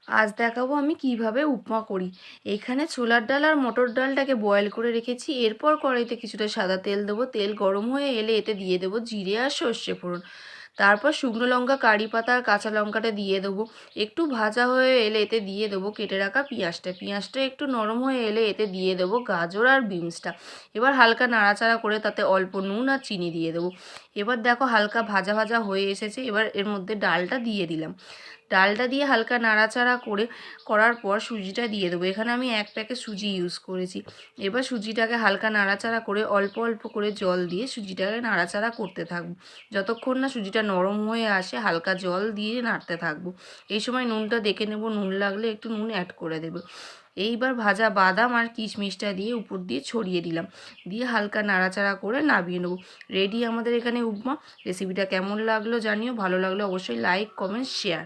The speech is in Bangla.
আজ দেখাবো আমি কিভাবে উপমা করি। এখানে ছোলার ডাল আর মটর ডালটাকে বয়েল করে রেখেছি। এরপর কড়াইতে কিছুটা সাদা তেল দেবো। তেল গরম হয়ে এলে এতে দিয়ে দেবো জিরে আর সর্ষে ফোড়ন। তারপর শুকনো লঙ্কা, কারি পাতা আর কাঁচা লঙ্কাটা দিয়ে দেবো। একটু ভাজা হয়ে এলে এতে দিয়ে দেবো কেটে রাখা পেঁয়াজটা। পেঁয়াজটা একটু নরম হয়ে এলে এতে দিয়ে দেবো গাজর আর বিনসটা। এবার হালকা নাড়াচাড়া করে তাতে অল্প নুন আর চিনি দিয়ে দেবো। এবার দেখো হালকা ভাজা ভাজা হয়ে এসেছে। এবার এর মধ্যে ডালটা দিয়ে দিলাম। ডালটা দিয়ে হালকা নাড়াচাড়া করার পর সুজিটা দিয়ে দেবো। এখানে আমি 1 প্যাকেট সুজি ইউজ করেছি। এবার সুজিটাকে হালকা নাড়াচাড়া করে অল্প অল্প করে জল দিয়ে সুজিটাকে নাড়াচাড়া করতে থাকবো। যতক্ষণ না সুজিটা নরম হয়ে আসে হালকা জল দিয়ে নাড়তে থাকবো। এই সময় নুনটা দেখে নেব, নুন লাগলে একটু নুন অ্যাড করে দেবো। এইবার ভাজা বাদাম আর কিশমিশটা দিয়ে উপর দিয়ে ছড়িয়ে দিলাম, দিয়ে হালকা নাড়াচাড়া করে নামিয়ে নেবো। রেডি আমাদের এখানে উপমা। রেসিপিটা কেমন লাগলো জানিও, ভালো লাগলে অবশ্যই লাইক, কমেন্ট, শেয়ার।